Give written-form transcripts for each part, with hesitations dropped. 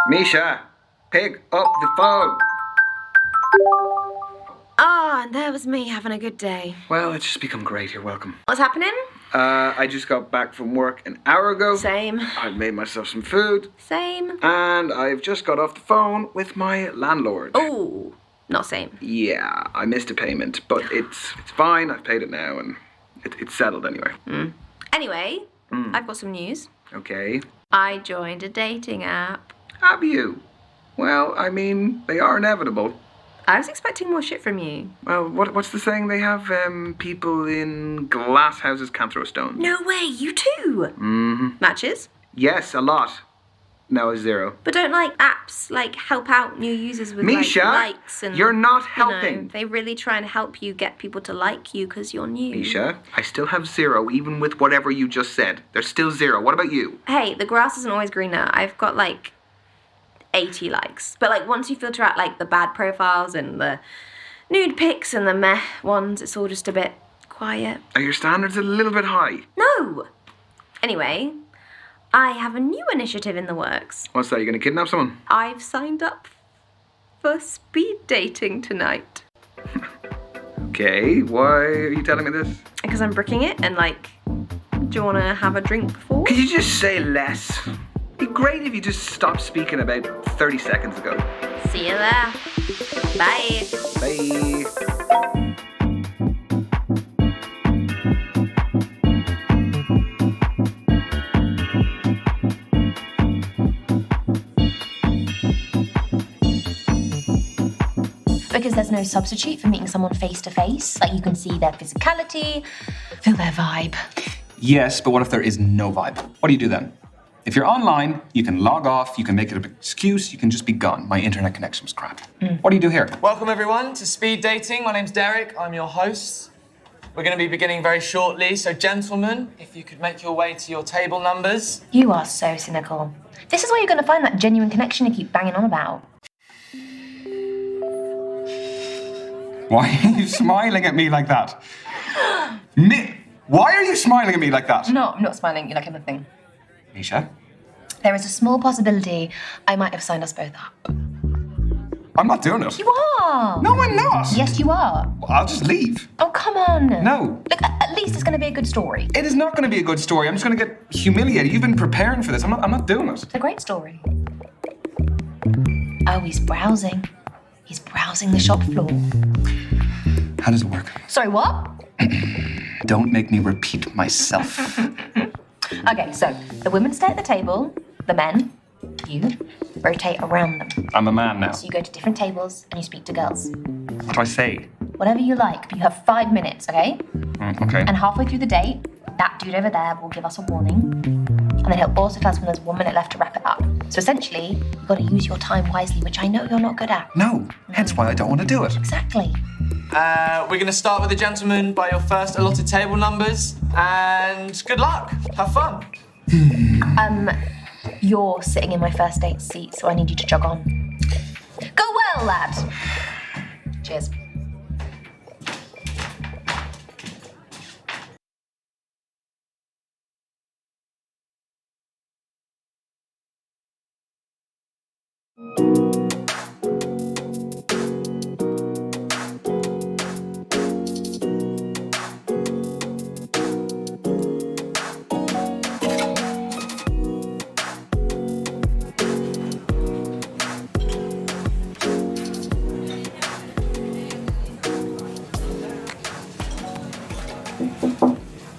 Misha, pick up the phone. Ah, and there was me having a good day. Well, it's just become great. You're welcome. What's happening? I just got back from work an hour ago. Same. I've made myself some food. Same. And I've just got off the phone with my landlord. Oh, not same. Yeah, I missed a payment, but it's fine. I've paid it now, and it's settled anyway. Anyway, I've got some news. Okay. I joined a dating app. Have you? Well, I mean, they are inevitable. I was expecting more shit from you. Well, what's the saying? They have people in glass houses can't throw stones. No way, you too. Matches? Yes, a lot. No, 0. But don't apps help out new users with Misha, likes and you're not you know, helping. they really try and help you get people to like you because you're new. Misha, I still have 0 even with whatever you just said. There's still 0. What about you? Hey, the grass isn't always greener. I've got 80 likes. But once you filter out the bad profiles and the nude pics and the meh ones, it's all just a bit quiet. Are your standards a little bit high? No! Anyway, I have a new initiative in the works. What's that? You gonna kidnap someone? I've signed up for speed dating tonight. Okay, why are you telling me this? Because I'm bricking it and do you want to have a drink before? Could you just say less? It'd be great if you just stopped speaking about 30 seconds ago. See you there. Bye. Bye. Because there's no substitute for meeting someone face to face. You can see their physicality, feel their vibe. Yes, but what if there is no vibe? What do you do then? If you're online, you can log off, you can make it an excuse, you can just be gone. My internet connection was crap. What do you do here? Welcome everyone to Speed Dating. My name's Derek, I'm your host. We're going to be beginning very shortly, so gentlemen, if you could make your way to your table numbers. You are so cynical. This is where you're going to find that genuine connection you keep banging on about. Why are you smiling at me like that? Why are you smiling at me like that? No, I'm not smiling. You like anything. Misha, There is a small possibility I might have signed us both up. I'm not doing it. You are! No, I'm not. Yes, you are. I'll just leave. Oh, come on. No. Look, at least it's going to be a good story. It is not going to be a good story. I'm just going to get humiliated. You've been preparing for this. I'm not doing it. It's a great story. Oh, he's browsing. He's browsing the shop floor. How does it work? Sorry, what? Don't make me repeat myself. Okay, so the women stay at the table, the men, you, rotate around them. I'm a man now. So you go to different tables and you speak to girls. What do I say? Whatever you like, but you have 5 minutes, okay? Okay. And halfway through the date, that dude over there will give us a warning. And then he'll also tell us when there's 1 minute left to wrap it up. So essentially, you've got to use your time wisely, which I know you're not good at. No, hence why I don't want to do it. Exactly. We're going to start with the gentlemen by your first allotted table numbers, and good luck. Have fun. You're sitting in my first date seat, so I need you to jog on. Go well, lad. Cheers.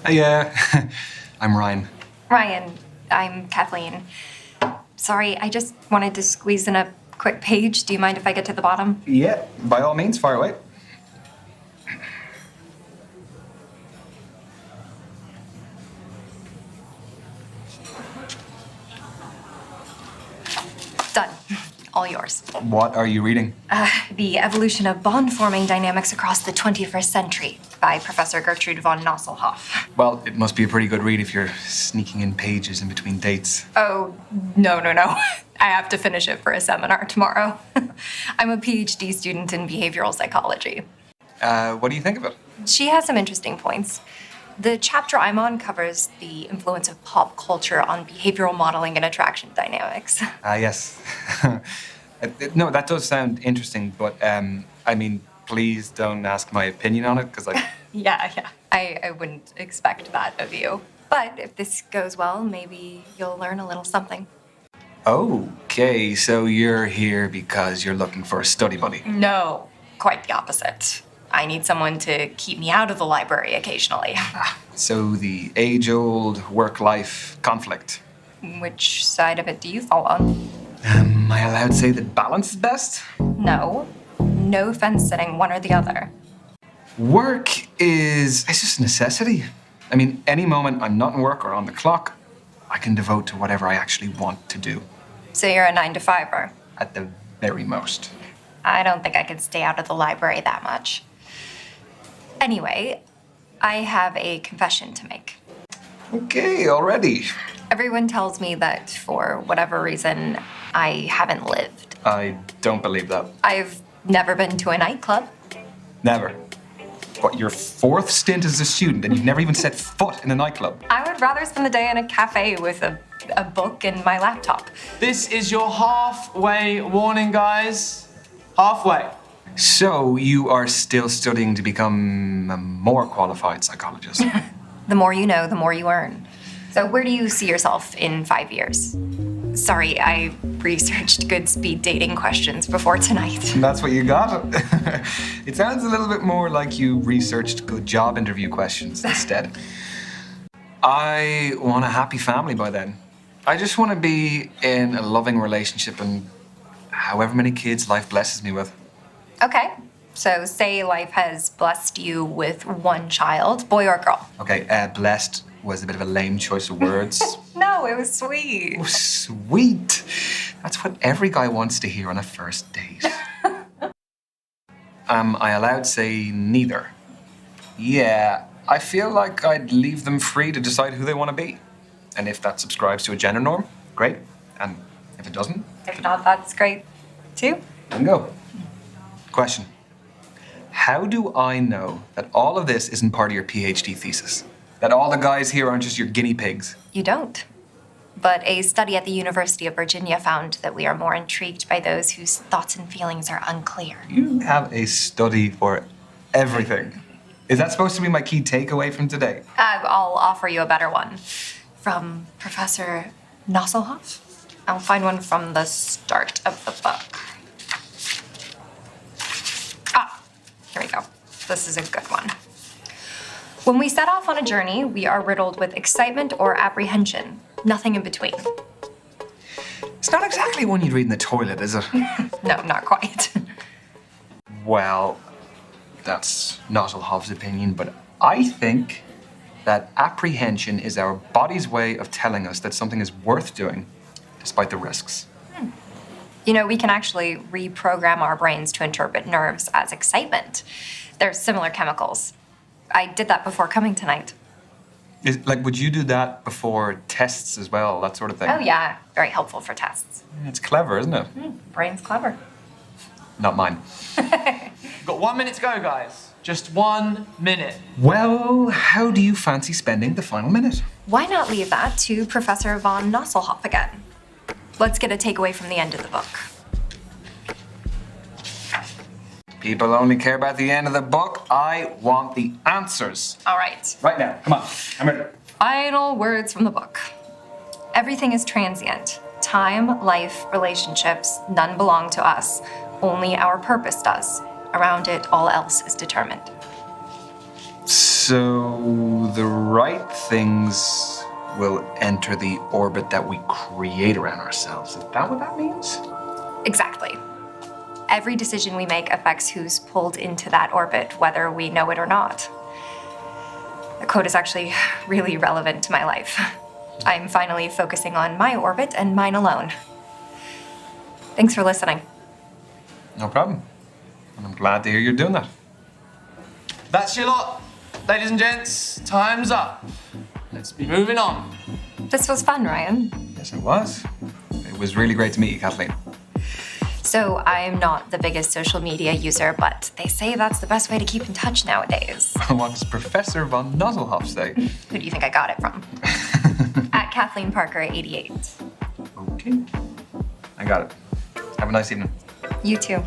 Hey, I'm Ryan. Ryan, I'm Kathleen. Sorry, I just wanted to squeeze in a quick page. Do you mind if I get to the bottom? Yeah, by all means, fire away. Done. All yours. What are you reading? The Evolution of Bond-Forming Dynamics Across the 21st Century by Professor Gertrude von Nosselhoff. Well, it must be a pretty good read if you're sneaking in pages in between dates. Oh, no. I have to finish it for a seminar tomorrow. I'm a PhD student in behavioral psychology. What do you think of it? She has some interesting points. The chapter I'm on covers the influence of pop culture on behavioral modeling and attraction dynamics. Yes. No, that does sound interesting, but I mean, please don't ask my opinion on it, because Yeah. I wouldn't expect that of you. But if this goes well, maybe you'll learn a little something. Okay, so you're here because you're looking for a study buddy. No, quite the opposite. I need someone to keep me out of the library occasionally. So the age-old work-life conflict. Which side of it do you fall on? Am I allowed to say that balance is best? No. No fence sitting, one or the other. Work it's just a necessity. I mean, any moment I'm not in work or on the clock, I can devote to whatever I actually want to do, So you're a 9-to-5er. at the very most. I don't think I could stay out of the library that much. Anyway, I have a confession to make. Okay, already. Everyone tells me that for whatever reason, I haven't lived. I don't believe that. I've never been to a nightclub. Never. What, your fourth stint as a student and you've never even set foot in a nightclub? I would rather spend the day in a cafe with a book and my laptop. This is your halfway warning, guys. Halfway. So you are still studying to become a more qualified psychologist? The more you know, the more you earn. So where do you see yourself in 5 years? Sorry, I researched good speed dating questions before tonight. That's what you got? It sounds a little bit more like you researched good job interview questions instead. I want a happy family by then. I just want to be in a loving relationship and however many kids life blesses me with. Okay, so say life has blessed you with one child, boy or girl. Okay, blessed was a bit of a lame choice of words. No, it was sweet. Oh, sweet. That's what every guy wants to hear on a first date. Am I allowed to say neither? Yeah, I feel like I'd leave them free to decide who they want to be. And if that subscribes to a gender norm, great. And if it doesn't, If not, that's great too. then go. Question. How do I know that all of this isn't part of your PhD thesis? That all the guys here aren't just your guinea pigs? You don't. But a study at the University of Virginia found that we are more intrigued by those whose thoughts and feelings are unclear. You have a study for everything. Is that supposed to be my key takeaway from today? I'll offer you a better one. From Professor Nosselhoff. I'll find one from the start of the book. Here we go. This is a good one. When we set off on a journey, we are riddled with excitement or apprehension. Nothing in between. It's not exactly one you'd read in the toilet, is it? No, not quite. Well, that's Nosselhoff's opinion, but I think that apprehension is our body's way of telling us that something is worth doing, despite the risks. You know, we can actually reprogram our brains to interpret nerves as excitement. They're similar chemicals. I did that before coming tonight. Would you do that before tests as well, that sort of thing? Oh, yeah. Very helpful for tests. It's clever, isn't it? Brain's clever. Not mine. We've got 1 minute to go, guys. Just 1 minute. Well, how do you fancy spending the final minute? Why not leave that to Professor von Nosselhoff again? Let's get a takeaway from the end of the book. People only care about the end of the book. I want the answers. All right. Right now, come on, I'm ready. Final words from the book. Everything is transient. Time, life, relationships, none belong to us. Only our purpose does. Around it, all else is determined. So the right things will enter the orbit that we create around ourselves. Is that what that means? Exactly. Every decision we make affects who's pulled into that orbit, whether we know it or not. The quote is actually really relevant to my life. I'm finally focusing on my orbit and mine alone. Thanks for listening. No problem. And I'm glad to hear you're doing that. That's your lot. Ladies and gents, time's up. Let's be moving on. This was fun, Ryan. Yes, it was. It was really great to meet you, Kathleen. So I'm not the biggest social media user, but they say that's the best way to keep in touch nowadays. What does Professor von Nosselhoff say? Who do you think I got it from? At Kathleen Parker 88. Okay. I got it. Have a nice evening. You too.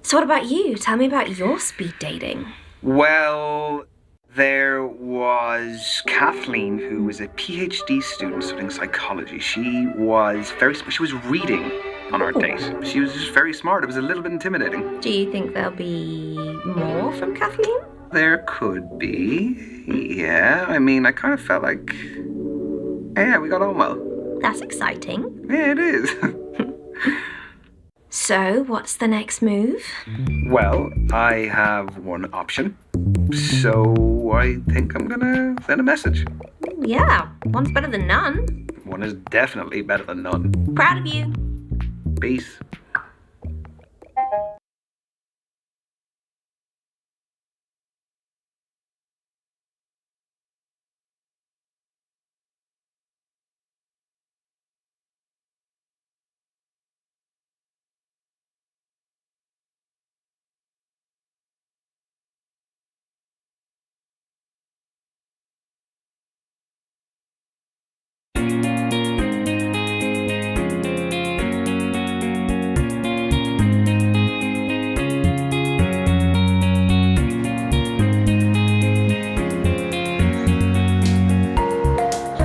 So what about you? Tell me about your speed dating. Well, there was Kathleen, who was a PhD student studying psychology. She was reading on our date. She was just very smart. It was a little bit intimidating. Do you think there'll be more from Kathleen? There could be. Yeah, I mean, I kind of felt like, yeah, we got on well. That's exciting. Yeah, it is. So, what's the next move? Well, I have one option. So I think I'm gonna send a message. Yeah, one's better than none. One is definitely better than none. Proud of you. Peace.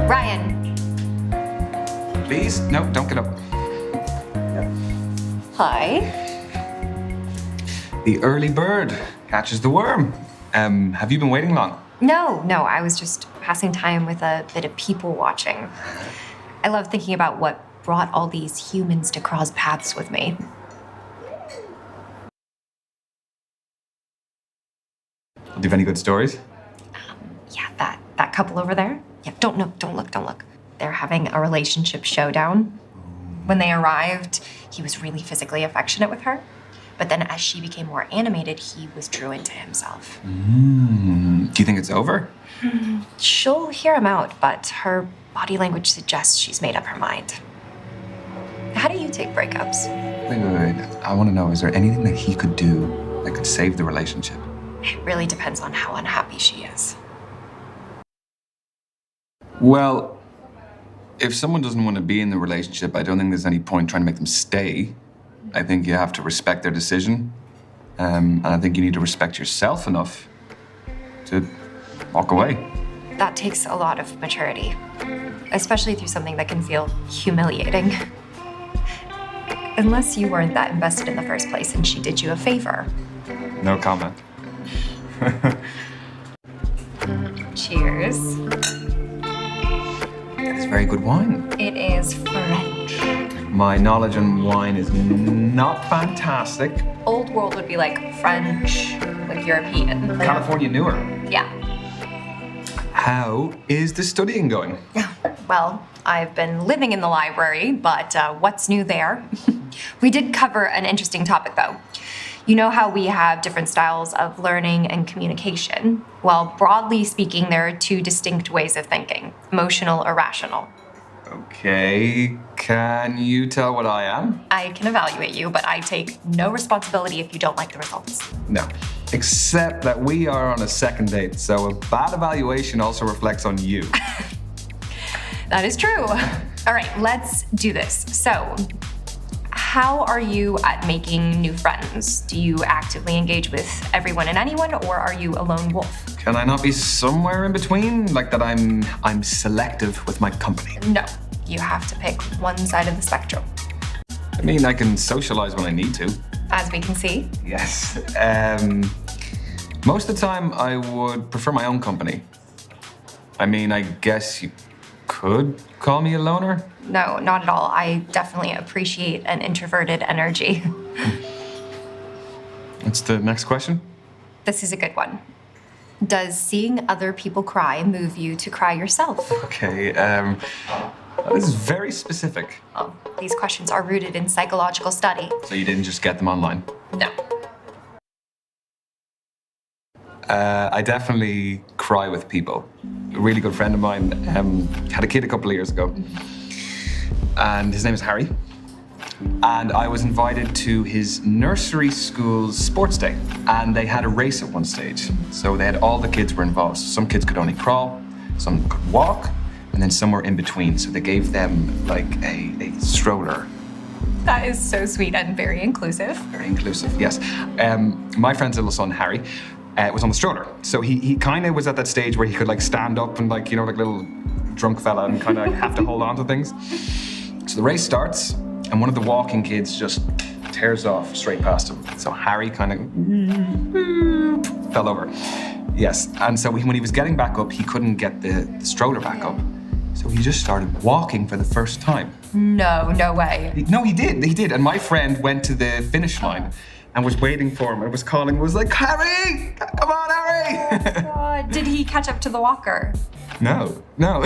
Ryan. Please? No, don't get up. Hi. The early bird catches the worm. Have you been waiting long? No, I was just passing time with a bit of people watching. I love thinking about what brought all these humans to cross paths with me. Do you have any good stories? Yeah, that couple over there. Yeah, don't look. They're having a relationship showdown. When they arrived, he was really physically affectionate with her. But then as she became more animated, he withdrew into himself. Do you think it's over? She'll hear him out, but her body language suggests she's made up her mind. How do you take breakups? Wait. I want to know, is there anything that he could do that could save the relationship? It really depends on how unhappy she is. Well, if someone doesn't want to be in the relationship, I don't think there's any point trying to make them stay. I think you have to respect their decision. And I think you need to respect yourself enough to walk away. That takes a lot of maturity, especially through something that can feel humiliating. Unless you weren't that invested in the first place and she did you a favor. No comment. Cheers. It's very good wine. It is French. My knowledge on wine is not fantastic. Old world would be like French, like European. California newer. Yeah. How is the studying going? Well, I've been living in the library, but what's new there? We did cover an interesting topic, though. You know how we have different styles of learning and communication? Well, broadly speaking, there are two distinct ways of thinking, emotional or rational. Okay, can you tell what I am? I can evaluate you, but I take no responsibility if you don't like the results. No. Except that we are on a second date, so a bad evaluation also reflects on you. That is true. All right, let's do this. So, how are you at making new friends? Do you actively engage with everyone and anyone, or are you a lone wolf? Can I not be somewhere in between? Like that I'm selective with my company. No, you have to pick one side of the spectrum. I mean, I can socialize when I need to. As we can see. Yes. Most of the time, I would prefer my own company. I mean, I guess you could call me a loner. No, not at all. I definitely appreciate an introverted energy. What's the next question? This is a good one. Does seeing other people cry move you to cry yourself? Okay, this is very specific. Well, these questions are rooted in psychological study. So you didn't just get them online? No. I definitely cry with people. A really good friend of mine had a kid a couple of years ago. And his name is Harry. And I was invited to his nursery school's sports day. And they had a race at one stage. So they had all the kids were involved. So some kids could only crawl, some could walk, and then some were in between. So they gave them like a stroller. That is so sweet and very inclusive. Very inclusive, yes. My friend's little son, Harry, was on the stroller. So he kind of was at that stage where he could like stand up and like, you know, like a little drunk fella and kind of have to hold on to things. So the race starts and one of the walking kids just tears off straight past him. So Harry kind of fell over. Yes, and so when he was getting back up, he couldn't get the stroller back up. So he just started walking for the first time. No way. No, he did. And my friend went to the finish line and was waiting for him and was calling, was like, Harry, come on, Harry. Did he catch up to the walker? No. No.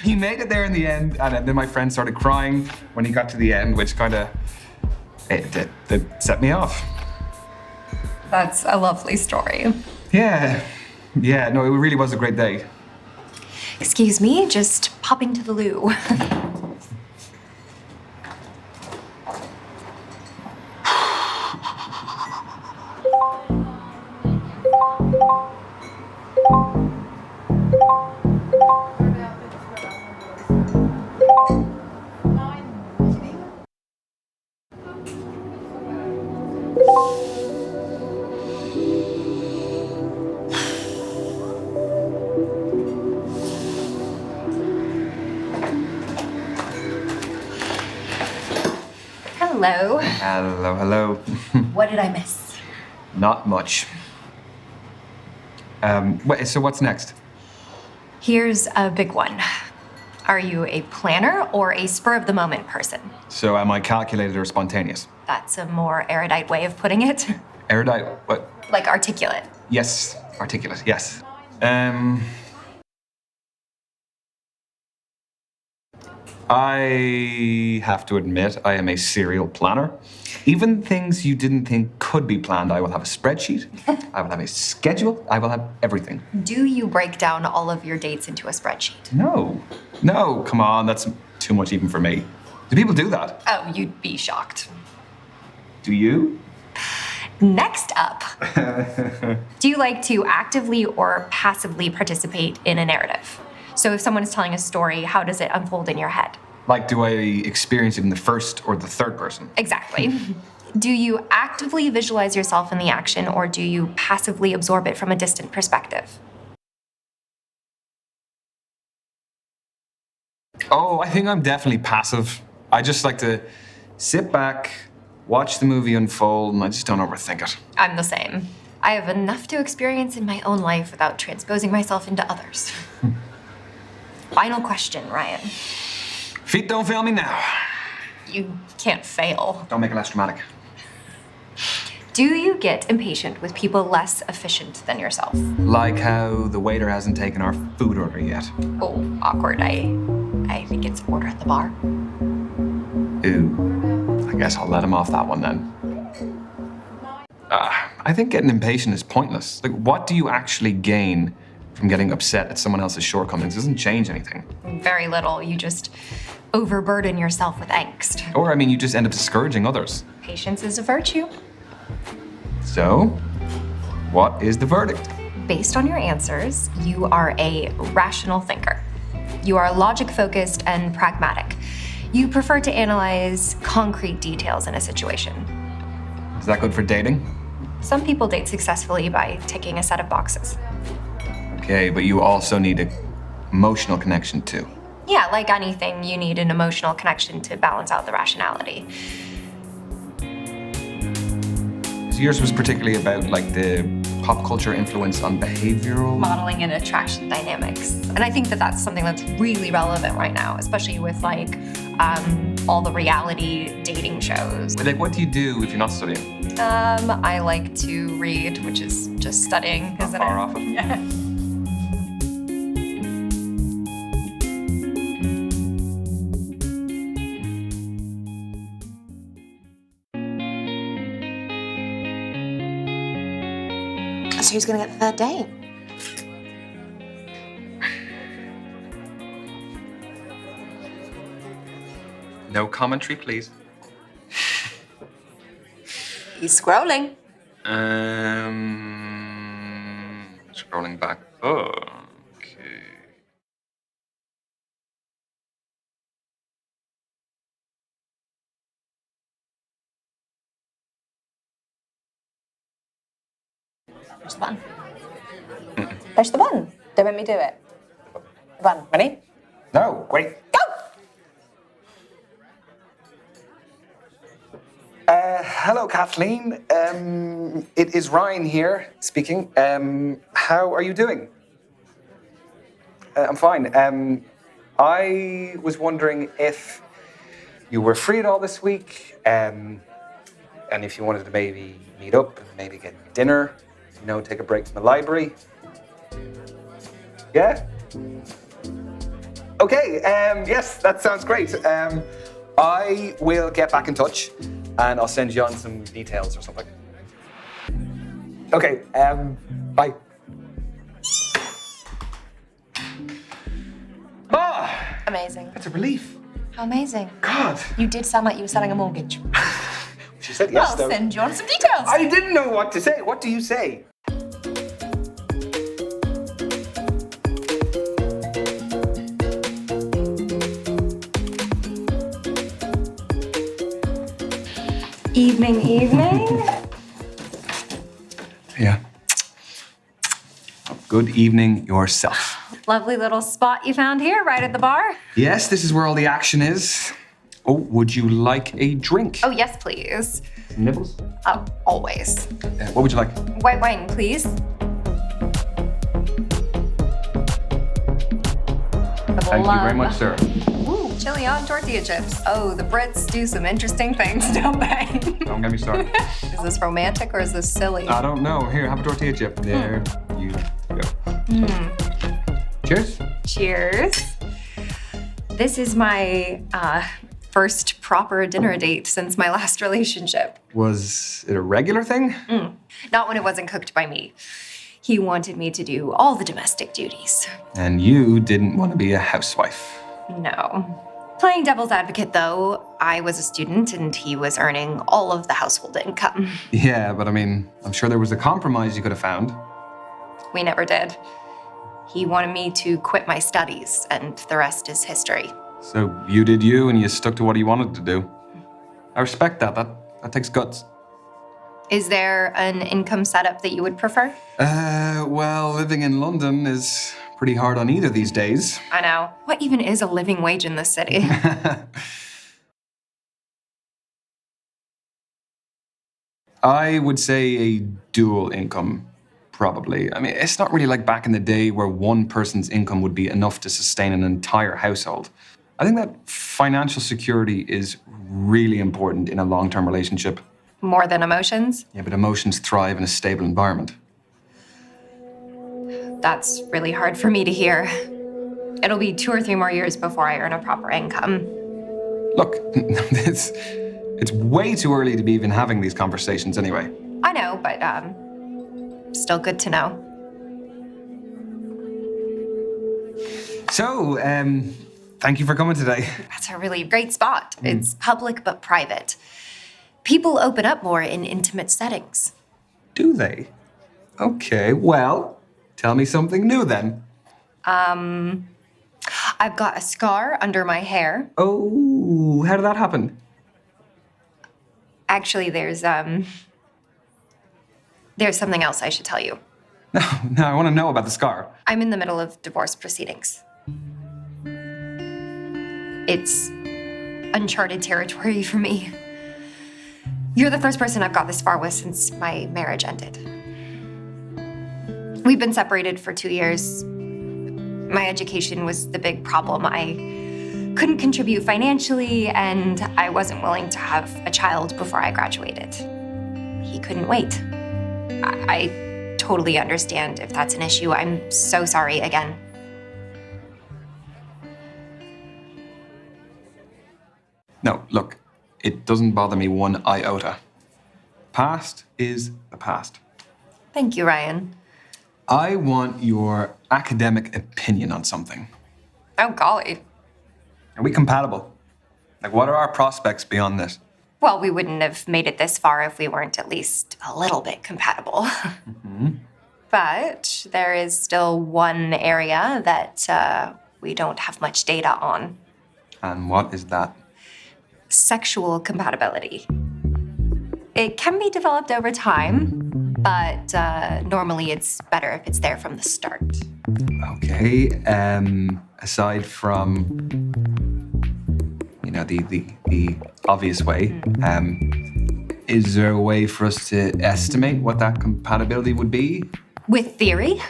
He made it there in the end, and then my friend started crying when he got to the end, which kind of, it set me off. That's a lovely story. Yeah, no, it really was a great day. Excuse me, just popping to the loo. Hello. Hello. What did I miss? Not much. So what's next? Here's a big one. Are you a planner or a spur-of-the-moment person? So am I calculated or spontaneous? That's a more erudite way of putting it. Erudite, what? Like articulate. Yes, articulate, yes. I have to admit, I am a serial planner. Even things you didn't think could be planned, I will have a spreadsheet, I will have a schedule, I will have everything. Do you break down all of your dates into a spreadsheet? No, come on, that's too much even for me. Do people do that? Oh, you'd be shocked. Do you? Next up, do you like to actively or passively participate in a narrative? So if someone is telling a story, how does it unfold in your head? Like, do I experience it in the first or the third person? Exactly. Do you actively visualize yourself in the action, or do you passively absorb it from a distant perspective? Oh, I think I'm definitely passive. I just like to sit back, watch the movie unfold, and I just don't overthink it. I'm the same. I have enough to experience in my own life without transposing myself into others. Final question, Ryan. Feet don't fail me now. You can't fail. Don't make it less dramatic. Do you get impatient with people less efficient than yourself? Like how the waiter hasn't taken our food order yet. Oh, awkward. I think it's order at the bar. Ooh, I guess I'll let him off that one then. I think getting impatient is pointless. Like, what do you actually gain from getting upset at someone else's shortcomings? It doesn't change anything. Very little. You just overburden yourself with angst. Or, you just end up discouraging others. Patience is a virtue. So, what is the verdict? Based on your answers, you are a rational thinker. You are logic-focused and pragmatic. You prefer to analyze concrete details in a situation. Is that good for dating? Some people date successfully by ticking a set of boxes. Okay, but you also need an emotional connection too. Yeah, like anything, you need an emotional connection to balance out the rationality. So yours was particularly about like the pop culture influence on behavioral Modeling and attraction dynamics. And I think that that's something that's really relevant right now, especially with like all the reality dating shows. Like, what do you do if you're not studying? I like to read, which is just studying, Not isn't far it? off it. Yeah. So who's gonna get the third date? No commentary, please. He's scrolling. Scrolling back. Oh. Push the button. Push the button. Don't make me do it. The button. Ready? No, wait. Go! Hello, Kathleen. It is Ryan here speaking. How are you doing? I'm fine. I was wondering if you were free at all this week, and if you wanted to maybe meet up and maybe get dinner, take a break from the library. Yeah? Okay, yes, that sounds great. I will get back in touch and I'll send you on some details or something. Okay, bye. Ah, Amazing. that's a relief. How amazing. God. You did sound like you were selling a mortgage. She said yes, I'll though. send you on some details. I didn't know what to say. What do you say? Evening, evening. Yeah. Good evening yourself. Lovely little spot you found here, right at the bar. Yes, this is where all the action is. Oh, would you like a drink? Oh, yes, please. Nibbles? Oh, always. What would you like? White wine, please. Thank you very much, sir. Ooh, chili on tortilla chips. Oh, the Brits do some interesting things, don't they? Don't get me started. Is this romantic or is this silly? I don't know. Here, have a tortilla chip. There you go. Cheers. Cheers. This is my first proper dinner date since my last relationship. Was it a regular thing? Not when it wasn't cooked by me. He wanted me to do all the domestic duties. And you didn't want to be a housewife. No. Playing devil's advocate, though, I was a student and he was earning all of the household income. Yeah, but I mean, I'm sure there was a compromise you could have found. We never did. He wanted me to quit my studies, and the rest is history. So you did you and you stuck to what you wanted to do. I respect that. That takes guts. Is there an income setup that you would prefer? Well, living in London is pretty hard on either these days. I know. What even is a living wage in this city? I would say a dual income, probably. I mean, it's not really like back in the day where one person's income would be enough to sustain an entire household. I think that financial security is really important in a long-term relationship. More than emotions? Yeah, but emotions thrive in a stable environment. That's really hard for me to hear. It'll be 2 or 3 more years before I earn a proper income. Look, it's way too early to be even having these conversations anyway. I know, but still good to know. So, thank you for coming today. That's a really great spot. It's public but private. People open up more in intimate settings. Do they? Okay, well, tell me something new then. I've got a scar under my hair. Oh, how did that happen? Actually, there's something else I should tell you. No, I want to know about the scar. I'm in the middle of divorce proceedings. It's uncharted territory for me. You're the first person I've got this far with since my marriage ended. We've been separated for 2 years. My education was the big problem. I couldn't contribute financially, and I wasn't willing to have a child before I graduated. He couldn't wait. I totally understand if that's an issue. I'm so sorry again. No, look, it doesn't bother me one iota. Past is the past. Thank you, Ryan. I want your academic opinion on something. Oh, golly. Are we compatible? Like, what are our prospects beyond this? Well, we wouldn't have made it this far if we weren't at least a little bit compatible. But there is still one area that we don't have much data on. And what is that? Sexual compatibility. It can be developed over time, but normally it's better if it's there from the start. Okay. Aside from, the obvious way, is there a way for us to estimate what that compatibility would be? With theory?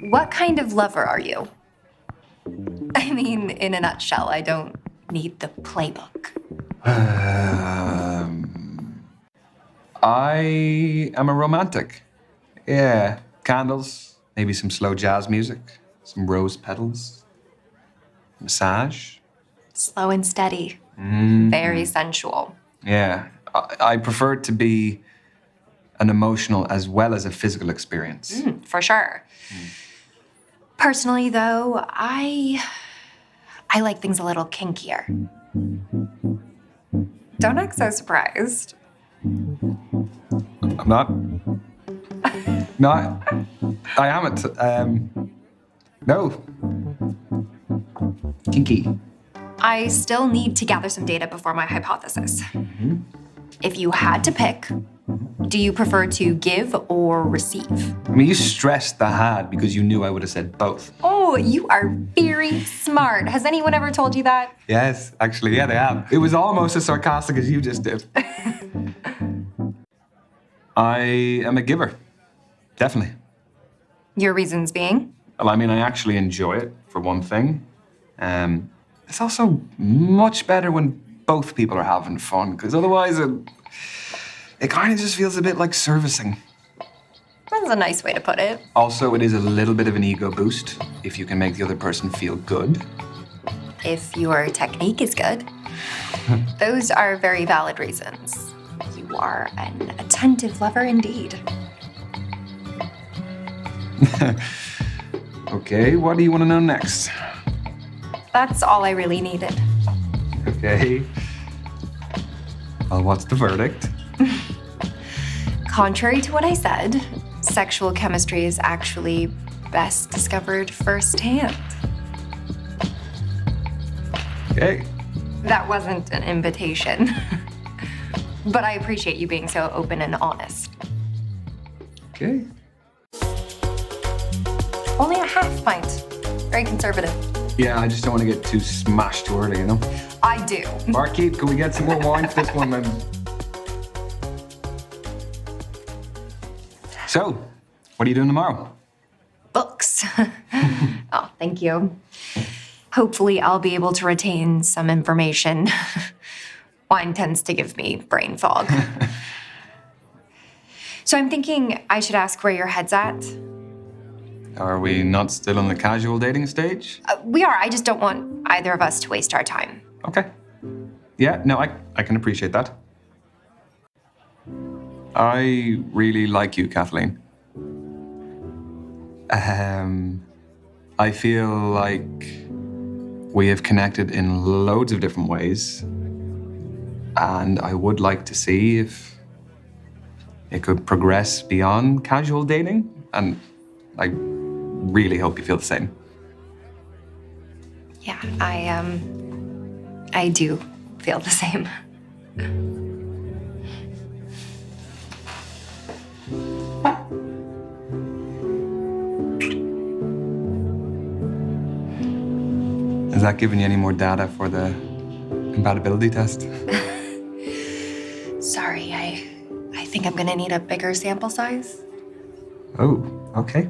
What kind of lover are you? I mean, in a nutshell, I don't need the playbook. I am a romantic. Yeah, candles, maybe some slow jazz music, some rose petals, massage. Slow and steady. Very sensual. Yeah, I prefer it to be an emotional as well as a physical experience. For sure. Personally, though, I like things a little kinkier. Don't act so surprised. I'm not. No, I am. No. Kinky. I still need to gather some data before my hypothesis. If you had to pick, do you prefer to give or receive? I mean, you stressed the had because you knew I would have said both. Oh, you are very smart. Has anyone ever told you that? Yes, actually, yeah, they have. It was almost as sarcastic as you just did. I am a giver. Definitely. Your reasons being? Well, I mean, I actually enjoy it, for one thing. It's also much better when both people are having fun, because otherwise it kind of just feels a bit like servicing. That's a nice way to put it. Also, it is a little bit of an ego boost if you can make the other person feel good. If your technique is good. Those are very valid reasons. You are an attentive lover indeed. Okay, what do you want to know next? That's all I really needed. Okay. Well, what's the verdict? Contrary to what I said, sexual chemistry is actually best discovered firsthand. Okay. That wasn't an invitation. But I appreciate you being so open and honest. Okay. Only a half pint. Very conservative. Yeah, I just don't want to get too smashed too early, you know? I do. Barkeep, can we get some more wine for this one then? So, what are you doing tomorrow? Books. Oh, thank you. Hopefully I'll be able to retain some information. Wine tends to give me brain fog. So I'm thinking I should ask where your head's at. Are we not still on the casual dating stage? We are. I just don't want either of us to waste our time. Okay. Yeah, no, I can appreciate that. I really like you, Kathleen. I feel like we have connected in loads of different ways. And I would like to see if it could progress beyond casual dating. And I really hope you feel the same. Yeah, I do feel the same. Has that given you any more data for the compatibility test? Sorry, I think I'm gonna need a bigger sample size. Oh, okay.